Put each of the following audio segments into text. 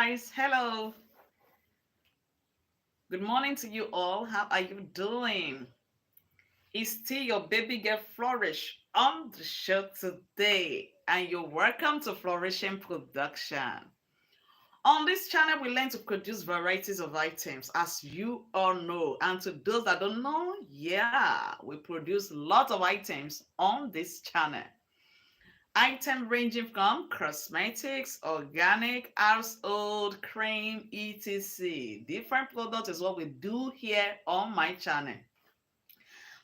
guys. Hello. Good morning to you all. How are you doing? It's still your baby girl Flourish on the show today, and you're welcome to Flourishing Production. On this channel, we learn to produce varieties of items, as you all know. And to those that don't know, yeah, we produce lots of items on this channel. Item ranging from cosmetics, organic, household, cream, etc. Different products is what we do here on my channel.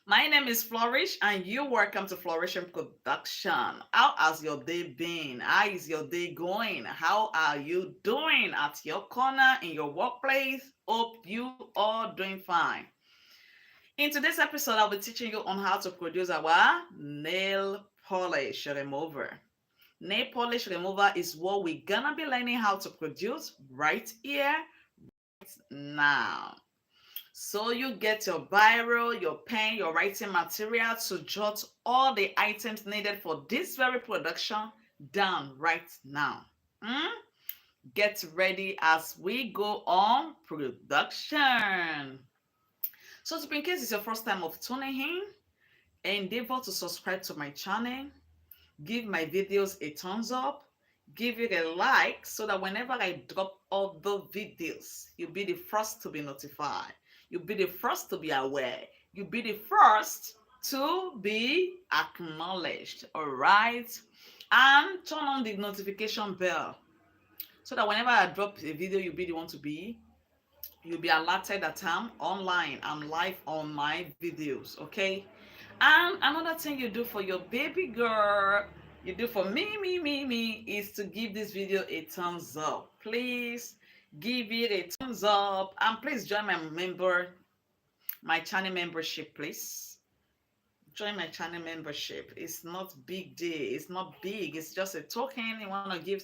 My name is Flourish and you're welcome to Flourishing Production. How has your day been? How is your day going? How are you doing at your corner, in your workplace? Hope you are doing fine. In today's episode, I'll be teaching you on how to produce our nail polish remover. Nail polish remover is what we're gonna be learning how to produce right here, now. So you get your biro, your pen, your writing material to jot all the items needed for this very production down right now. Hmm? Get ready as we go on production. So in case it's your first time of tuning in, endeavor to subscribe to my channel. Give my videos a thumbs up, give it a like so that whenever I drop other videos, you'll be the first to be notified. You'll be the first to be aware. You'll be the first to be acknowledged. All right. And turn on the notification bell so that whenever I drop a video, you'll be alerted that I'm online. I'm live on my videos. Okay. And another thing you do for your baby girl, you do for me, is to give this video a thumbs up. Please give it a thumbs up and please join my channel membership, please. Join my channel membership. It's not big deal. It's not big. It's just a token. You want to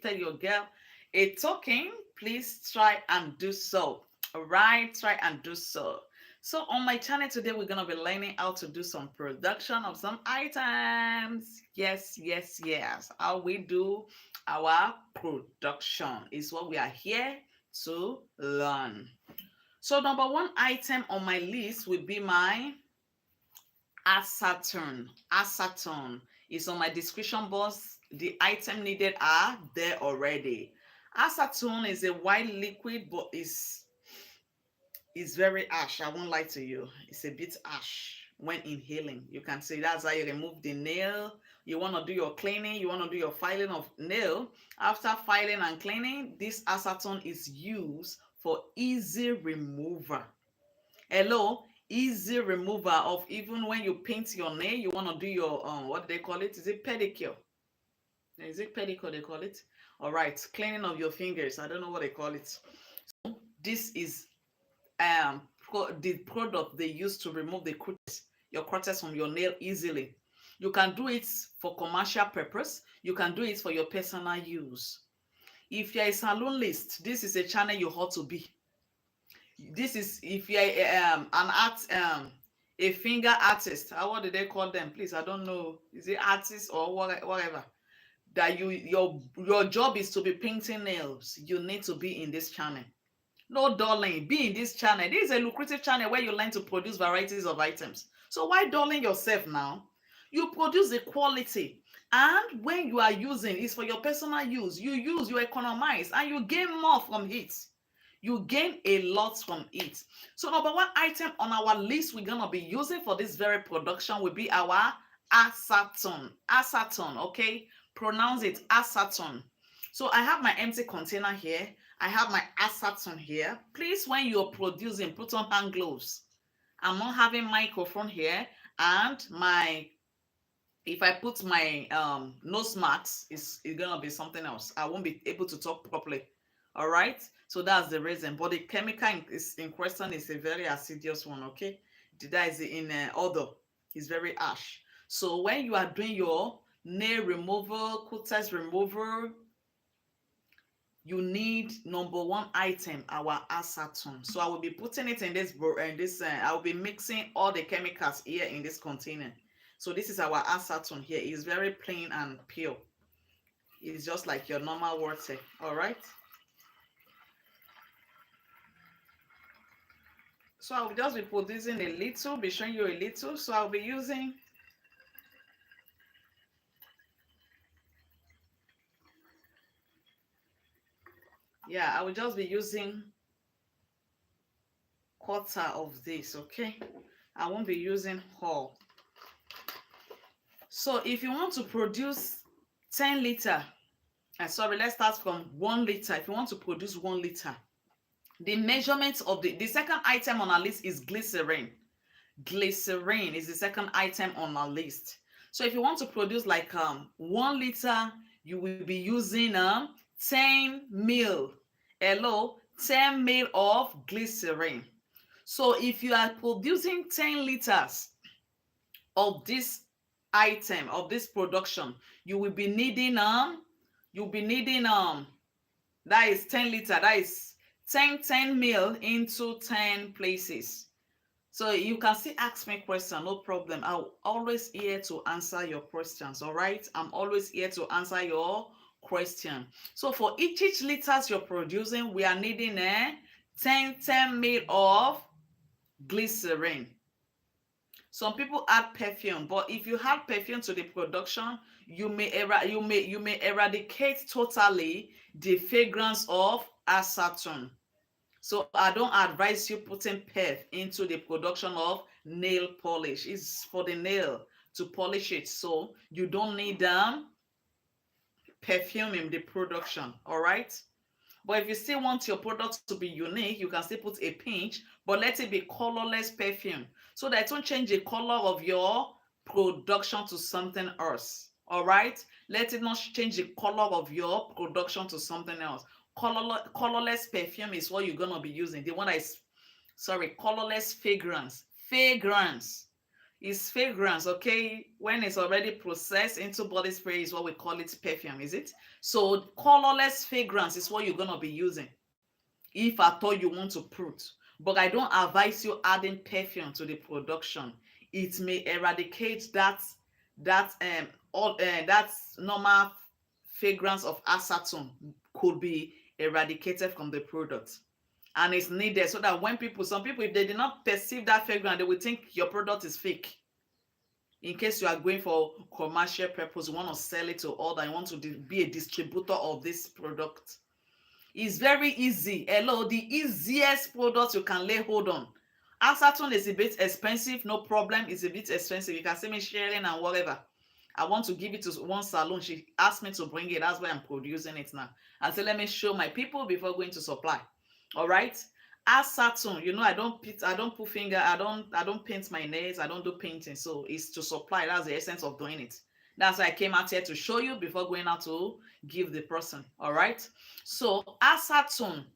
tell your girl a token, please try and do so. All right, try and do so. So on my channel today, we're going to be learning how to do some production of some items. Yes. How we do our production is what we are here to learn. So number one item on my list will be my acetone. Acetone is on my description box. The item needed are there already. Acetone is a white liquid, but it's very ash. I won't lie to you. It's a bit ash when inhaling. You can see that's how you remove the nail. You want to do your cleaning. You want to do your filing of nail. After filing and cleaning, this acetone is used for easy removal. Hello, easy removal of even when you paint your nail. You want to do your what do they call it? Is it pedicure? Is it pedicure they call it? All right, cleaning of your fingers. I don't know what they call it. So this is the product they use to remove your cutters from your nail easily. You can do it for commercial purpose. You can do it for your personal use. If you're a salonist, this is a channel you ought to be. This is if you're a finger artist. What do they call them? Please, I don't know. Is it artist or whatever? That your job is to be painting nails. You need to be in this channel. No darling, be in this channel. This is a lucrative channel where you learn to produce varieties of items. So why darling yourself now? You produce the quality, and when you are using, it's for your personal use. You economize, and you gain more from it. You gain a lot from it. So number one item on our list we're gonna be using for this very production will be our acetone. Acetone, okay? Pronounce it acetone. So I have my empty container here. I have my acetone here. Please, when you're producing, put on hand gloves. I'm not having microphone here, and if I put my nose mask, it's gonna be something else. I won't be able to talk properly. All right, so that's the reason. But the chemical in question is a very acidious one. Okay, that is in odor. It's very ash. So when you are doing your nail removal, cutters removal, you need number one item, our acetone. So I will be putting it in this I will be mixing all the chemicals here in this container. So this is our acetone here. It's very plain and pure. It's just like your normal water. All right. So I'll just be producing a little, be showing you a little. So I'll be using, yeah, I will just be using quarter of this, okay? I won't be using whole. So if you want to produce 10 liter, sorry, let's start from 1 liter. If you want to produce 1 liter, the measurement of the second item on our list is glycerin. Glacerin is the second item on our list. So if you want to produce like 1 liter, you will be using 10 mil. Hello, 10 mil of glycerin. So if you are producing 10 liters of this item, of this production, you will be needing that is 10 liter, that is 10 mil into 10 places. So you can still ask me questions, no problem. I'm always here to answer your questions, all right? I'm always here to answer your question. So for each liters you're producing, we are needing 10 mil of glycerin. Some people add perfume, but if you add perfume to the production, you may eradicate totally the fragrance of acetone. So I don't advise you putting perf into the production of nail polish. It's for the nail to polish it. So you don't need perfume in the production. All right. But if you still want your product to be unique, you can still put a pinch, but let it be colorless perfume so that it won't change the color of your production to something else. All right. Let it not change the color of your production to something else. Colorless perfume is what you're gonna be using. The one that is, sorry, colorless fragrance. Fragrance is fragrance, okay? When it's already processed into body spray is what we call it perfume, is it? So colorless fragrance is what you're gonna be using if at all you want to put. But I don't advise you adding perfume to the production. It may eradicate that normal fragrance of acetone could be eradicated from the product, and it's needed so that when some people, if they did not perceive that fragrance, they will think your product is fake. In case you are going for commercial purpose, you want to sell it to other, you want to be a distributor of this product, it's very easy. Hello, the easiest product you can lay hold on. Acetone is a bit expensive, no problem, it's a bit expensive. You can see me sharing and whatever. I want to give it to one salon. She asked me to bring it. That's why I'm producing it now. I said, let me show my people before going to supply. All right. Acetone, I don't put finger, I don't paint my nails, I don't do painting. So it's to supply. That's the essence of doing it. That's why I came out here to show you before going out to give the person. All right. So acetone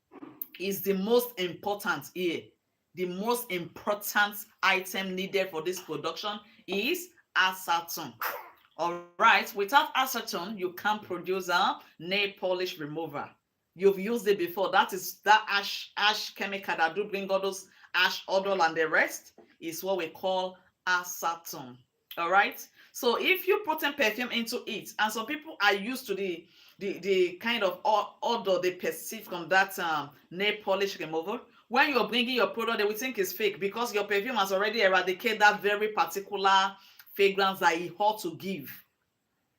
is the most important here. The most important item needed for this production is acetone. All right, without acetone, you can't produce a nail polish remover. You've used it before. That is that ash chemical that do bring all those ash odor and the rest is what we call acetone. All right. So if you put in perfume into it, and some people are used to the kind of odor they perceive from that nail polish remover, when you're bringing your product, they will think it's fake because your perfume has already eradicated that very particular fragrance that it ought to give.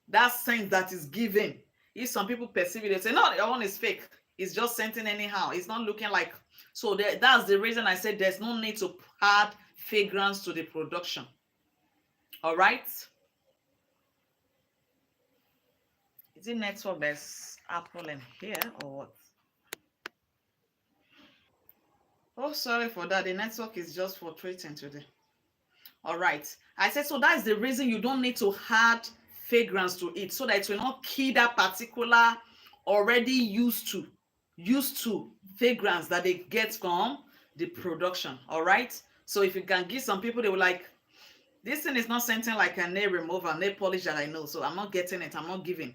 That scent that is given. If some people perceive it, they say, no, your one is fake. It's just scenting anyhow. It's not looking like. So that's the reason I said there's no need to add fragrance to the production. All right. Is it network that's Apple in here or what? Oh, sorry for that. The network is just fluctuating today. All right. I said, so that's the reason you don't need to add fragrance to it, so that it will not kill that particular already used to fragrance that they get from the production. All right. So if you can give some people, they will like, this thing is not scenting like a nail remover, nail polish that I know, so I'm not getting it. I'm not giving.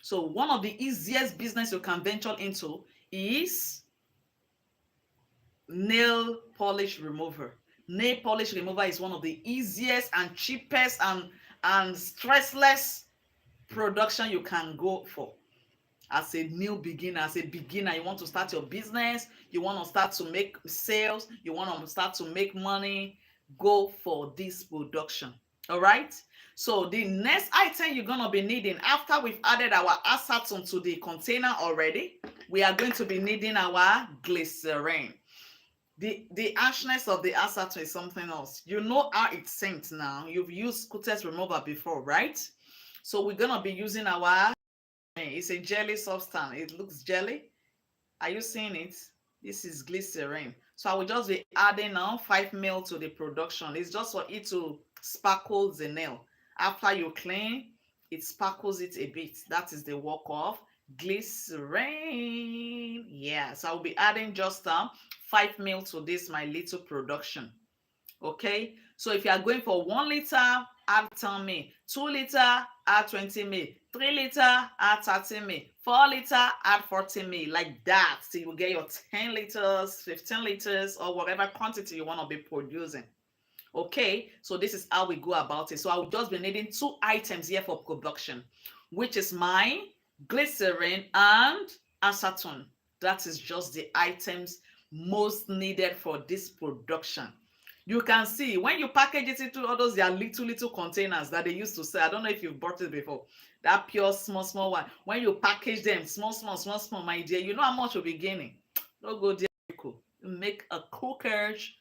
So one of the easiest business you can venture into is nail polish remover. Nail polish remover is one of the easiest and cheapest and stressless production you can go for. as a new beginner, as a beginner, you want to start your business, you want to start to make sales, you want to start to make money, go for this production. All right. So the next item you're going to be needing after we've added our acetone to the container already, we are going to be needing our glycerin. The harshness of the acetone is something else. You know how it scents now. You've used cutex remover before, right? So we're going to be using our, it's a jelly substance. It looks jelly. Are you seeing it? This is glycerin. So I will just be adding now 5 ml to the production. It's just for it to sparkle the nail. After you clean, it sparkles it a bit. That is the work of glycerin. Yeah, so I'll be adding just 5 ml to this my little production. Okay, so if you are going for 1 liter, add 10 ml, 2 liter, add 20 ml, 3 liter, add 30 ml, 4 liter, add 40 ml, like that. So you will get your 10 liters, 15 liters, or whatever quantity you want to be producing. Okay, so this is how we go about it. So I will just be needing 2 items here for production, which is my glycerin and acetone. That is just the items most needed for this production. You can see when you package it into all those, they are little containers that they used to sell. I don't know if you've bought it before. That pure small one. When you package them small, my dear, you know how much you'll be gaining. Don't go there. Make a cookers.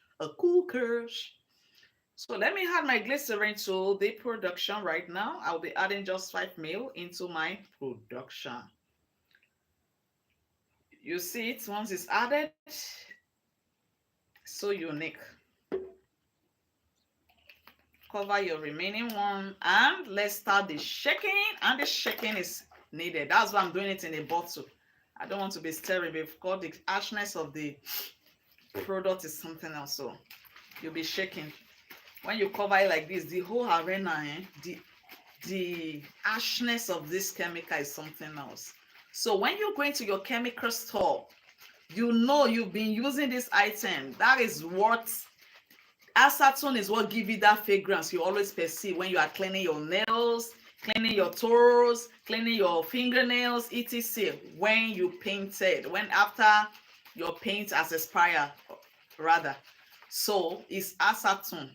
So let me add my glycerin to the production right now. I'll be adding just 5 ml into my production. You see it once it's added. So unique. Cover your remaining one and let's start the shaking. And the shaking is needed. That's why I'm doing it in a bottle. I don't want to be stirring because the harshness of the product is something else. So you'll be shaking. When you cover it like this, the whole arena, the harshness of this chemical is something else. So when you go into your chemical store, you know you've been using this item. That is what acetone is, what gives you that fragrance you always perceive when you are cleaning your nails, cleaning your toes, cleaning your fingernails, etc. When you painted, when after your paint has expired, rather. So it's acetone.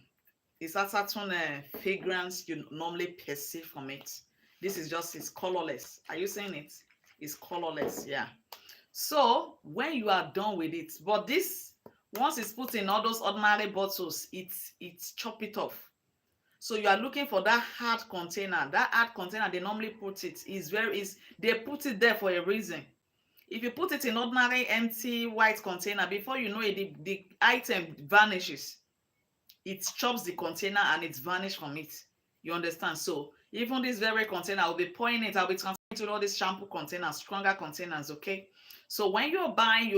It's acetone fragrance you normally perceive from it. This is just, it's colorless. Are you seeing it? It's colorless, yeah. So when you are done with it, but this, once it's put in all those ordinary bottles, it's chop it off. So you are looking for that hard container. That hard container they normally put it is they put it there for a reason. If you put it in ordinary empty white container, before you know it, the item vanishes. It chops the container and it's vanished from it. You understand? So even this very container, I'll be pouring it, I'll be transferring to all these shampoo containers, stronger containers, okay? So when you're buying,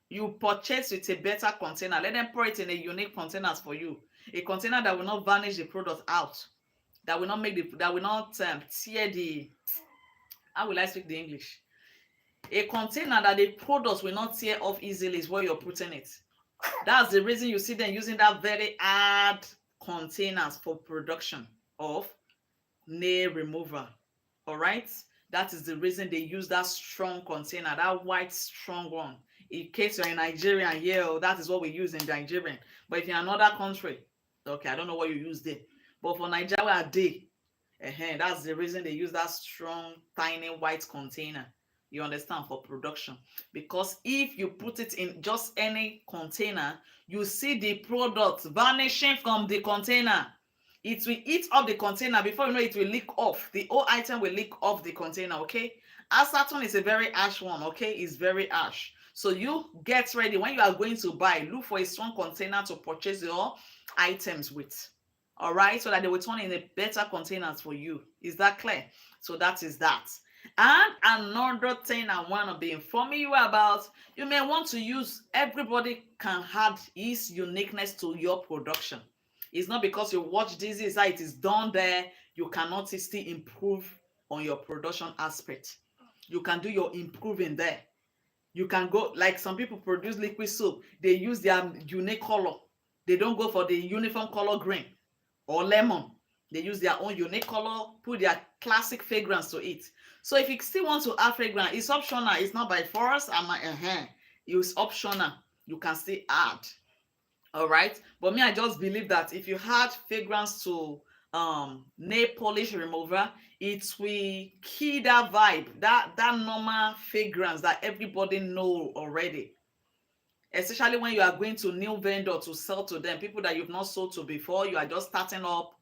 you purchase with a better container. Let them pour it in a unique containers for you. A container that will not vanish the product out, that will not tear the, how will I speak the English? A container that the product will not tear off easily is where you're putting it. That's the reason you see them using that very hard containers for production of nail remover. All right, that is the reason they use that strong container, that white strong one. In case you're in Nigeria, yeah, that is what we use in Nigeria. But if you're in another country, okay, I don't know what you use there. But for Nigeria, that's the reason they use that strong, tiny white container. You understand, for production. Because if you put it in just any container, you see the product vanishing from the container. It will eat up the container. Before you know it will leak off. The whole item will leak off the container, okay? Acetone is a very harsh one, okay? It's very harsh. So you get ready. When you are going to buy, look for a strong container to purchase your items with. All right? So that they will turn in a better containers for you. Is that clear? So that is that. And another thing I want to be informing you about, you may want to use, everybody can add his uniqueness to your production. It's not because you watch this is how it is done there, you cannot still improve on your production aspect. You can do your improving there. You can go, like some people produce liquid soap, they use their unique color. They don't go for the uniform color green or lemon. They use their own unique color, put their classic fragrance to it. So if you still want to add fragrance, it's optional. It's not by force. It's optional. You can still add. All right. But me, I just believe that if you add fragrance to nail polish remover, it will kill that vibe, that normal fragrance that everybody know already. Especially when you are going to new vendor to sell to them, people that you've not sold to before, you are just starting up,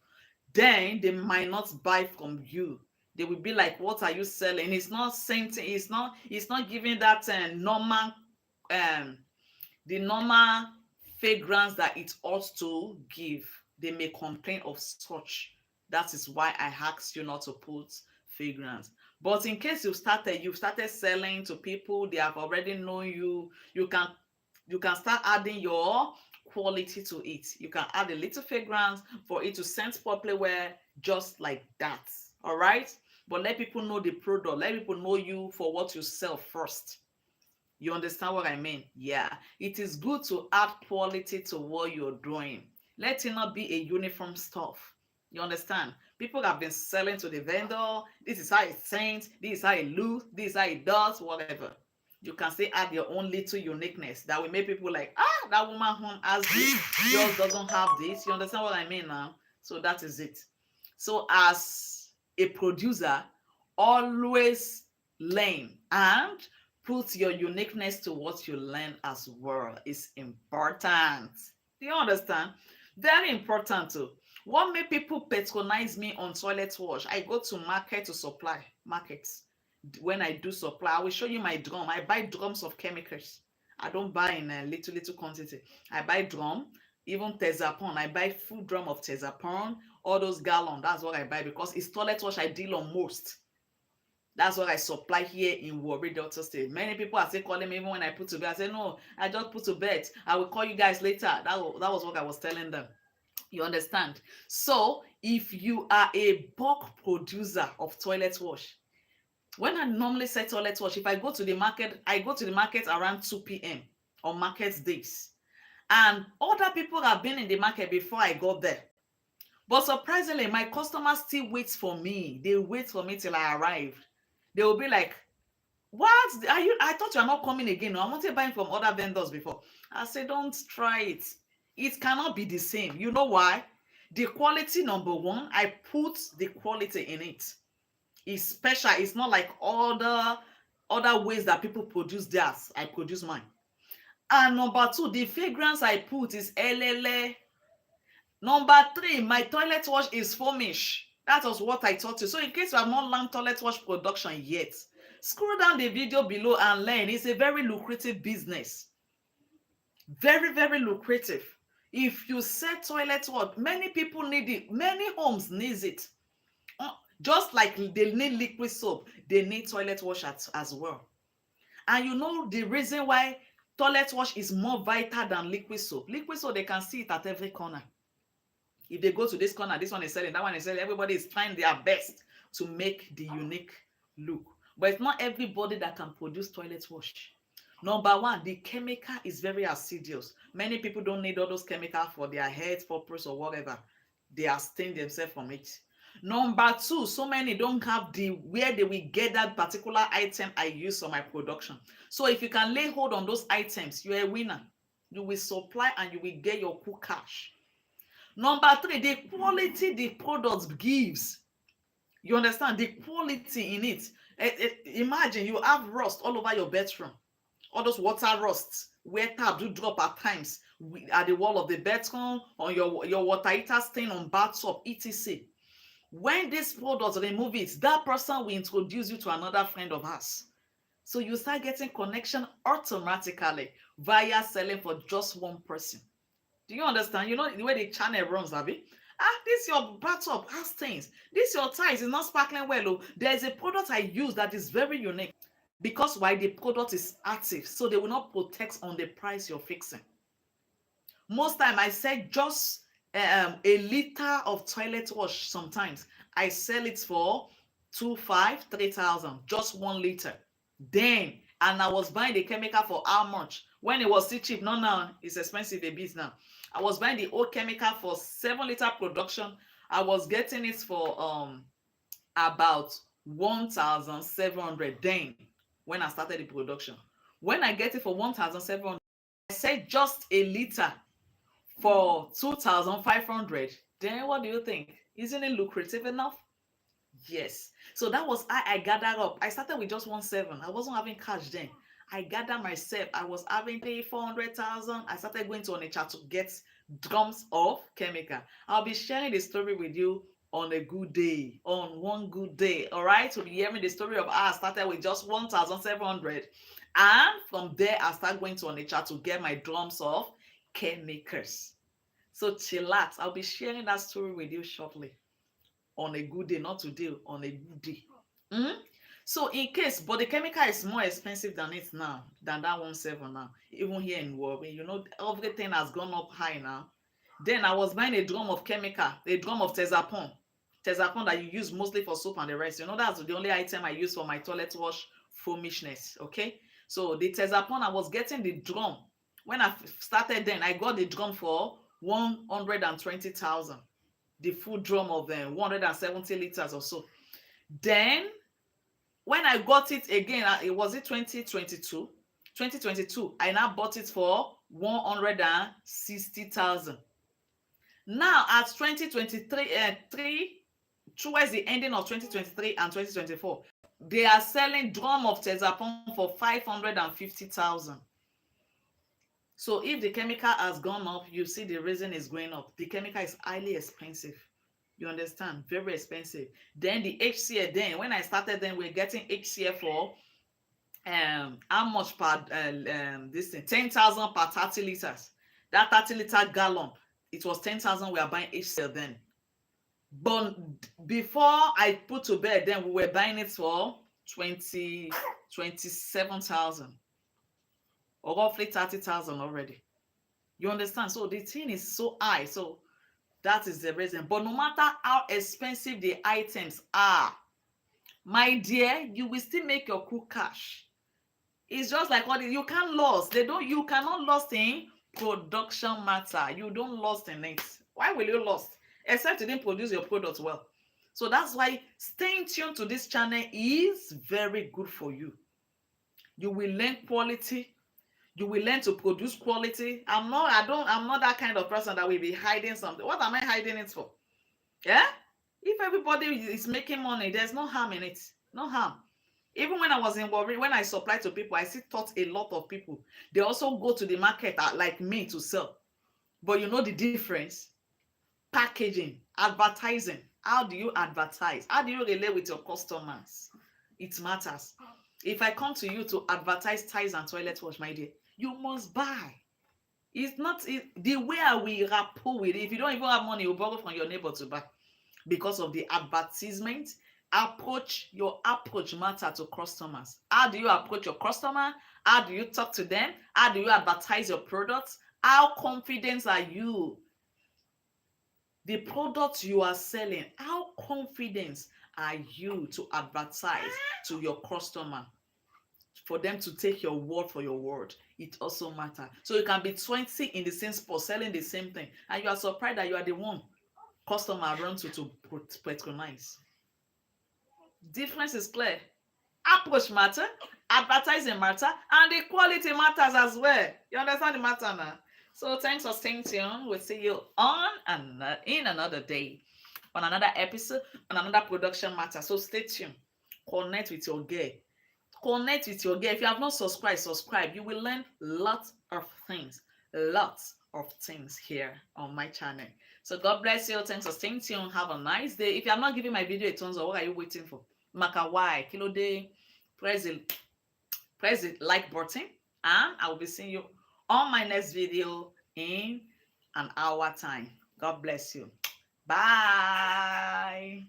then they might not buy from you. They will be like, what are you selling? It's not same thing. It's not giving that normal um the normal fragrance that it ought to give. They may complain of such. That is why I asked you not to put fragrance. But in case you've started selling to people, they have already known you, you can start adding your quality to it. You can add a little fragrance for it to scent properly well, just like that. All right. But let people know the product. Let people know you for what you sell first. You understand what I mean? Yeah. It is good to add quality to what you're doing. Let it not be a uniform stuff. You understand? People have been selling to the vendor. This is how it scents. This is how it looks. This is how it does. Whatever. You can still add your own little uniqueness that will make people like, that woman home has this. Yours doesn't have this. You understand what I mean now? So that is it. So as a producer, always learn and put your uniqueness to what you learn as well. Is important. Do you understand? Very important too. What made people patronize me on toilet wash? I go to market to supply markets. When I do supply, I will show you my drum. I buy drums of chemicals. I don't buy in a little quantity. I buy drum, even tezapon. I buy full drum of tezapon, all those gallon. That's what I buy because it's toilet wash I deal on most. That's what I supply here in Warri, Delta State. Many people are still calling me even when I put to bed. I say, no, I just put to bed. I will call you guys later. That was what I was telling them. You understand? So if you are a bulk producer of toilet wash, when I normally say toilet wash, if I go to the market, I go to the market around 2 p.m. on market days. And other people have been in the market before I got there. But surprisingly, my customers still wait for me. They wait for me till I arrive. They will be like, what are you? I thought you are not coming again. No, I wanted buying from other vendors before. I said, don't try it. It cannot be the same. You know why? The quality, number one, I put the quality in it. It's special. It's not like other ways that people produce theirs. I produce mine. And number two, the fragrance I put is elele. Number three, my toilet wash is foamish. That was what I taught you. So in case you have not learned toilet wash production yet, scroll down the video below and learn. It's a very lucrative business. Very, very lucrative. If you sell toilet wash, many people need it. Many homes need it. Just like they need liquid soap, they need toilet wash as well. And you know the reason why toilet wash is more vital than liquid soap. Liquid soap, they can see it at every corner. If they go to this corner, this one is selling, that one is selling. Everybody is trying their best to make the unique look. But it's not everybody that can produce toilet wash. Number one, the chemical is very acidious. Many people don't need all those chemicals for their health purpose or whatever. They abstain themselves from it. Number two, so many don't have where they will get that particular item I use for my production. So if you can lay hold on those items, you're a winner. You will supply and you will get your cool cash. Number three, the quality the product gives. You understand? The quality in it. Imagine you have rust all over your bedroom. All those water rusts where tap do drop at times at the wall of the bedroom, on your water heater stain on bathtub, etc. When this product remove it, that person will introduce you to another friend of ours. So you start getting connection automatically via selling for just one person. Do you understand? You know the way the channel runs, Abby? This your bathtub has stains. This your tiles is not sparkling well. Oh, there's a product I use that is very unique because why the product is active, so they will not protect on the price you're fixing. Most time I sell just a liter of toilet wash. Sometimes I sell it for 2,500, 3,000, just 1 liter. Then, and I was buying the chemical for how much? When it was still cheap, no, now it's expensive a bit now. I was buying the old chemical for 7 liter production. I was getting it for about 1,700 then when I started the production. When I get it for 1,700, I said just a liter for 2,500. Then what do you think? Isn't it lucrative enough? Yes. So that was how I gathered up. I started with just 1.7. I wasn't having cash then. I gathered myself. I was having paid 400,000. I started going to Onitsha to get drums of chemical. I'll be sharing the story with you on a good day, on one good day. All right. So you hear me the story of how I started with just 1,700. And from there, I started going to Onitsha to get my drums of chemicals. So chillax. I'll be sharing that story with you shortly on a good day, not today, on a good day. Mm? So in case, but the chemical is more expensive than it now, than that 1.7 now. Even here in Warren, you know, everything has gone up high now. Then I was buying a drum of chemical, a drum of Tezapon. Tezapon that you use mostly for soap and the rest. You know, that's the only item I use for my toilet wash foamishness. Okay. So the Tezapon, I was getting the drum. When I started then, I got the drum for 120,000. The full drum of them 170 liters or so. Then when I got it again, it was it 2022. 2022, I now bought it for 160,000. Now at 2023, towards the ending of 2023 and 2024, they are selling drum of Tezapon for 550,000. So if the chemical has gone up, you see the reason is going up. The chemical is highly expensive. You understand? Very expensive. Then the HCl, then when I started, then we're getting HCl for how much per this thing? 10,000 per 30 liters. That 30-liter gallon, it was 10,000. We are buying HCl then. But before I put to bed, then we were buying it for 27,000 or roughly 30,000 already. You understand? So the thing is so high. So that is the reason. But no matter how expensive the items are, my dear, you will still make your cool cash. It's just like what you can't lose. You cannot lose in production matter. You don't lose in it. Why will you lose? Except you didn't produce your product well. So that's why staying tuned to this channel is very good for you. You will learn quality. You will learn to produce quality. I'm not that kind of person that will be hiding something. What am I hiding it for? Yeah? If everybody is making money, there's no harm in it. No harm. Even when I was in Warri, when I supply to people, I still taught a lot of people. They also go to the market like me to sell. But you know the difference? Packaging, advertising. How do you advertise? How do you relate with your customers? It matters. If I come to you to advertise ties and toilet wash, my dear, you must buy. It's not the way I will rapport with it. If you don't even have money, you borrow from your neighbor to buy. Because of the advertisement, your approach matter to customers. How do you approach your customer? How do you talk to them? How do you advertise your products? How confident are you? The products you are selling, how confident are you to advertise to your customer? For them to take your word for your word, it also matters. So you can be 20 in the same spot selling the same thing, and you are surprised that you are the one customer runs to patronize. Difference is clear. Approach matter, advertising matter, and the quality matters as well. You understand the matter now? So thanks for staying tuned. We'll see you in another day, on another episode, on another production matter. So stay tuned. Connect with your girl. Connect with your girl. If you have not subscribed, subscribe. You will learn lots of things here on my channel. So God bless you. Thanks for staying tuned. Have a nice day. If you are not giving my video a thumbs up, what are you waiting for? Maka why? Kilo day. Press the like button, and I will be seeing you on my next video in an hour time. God bless you. Bye.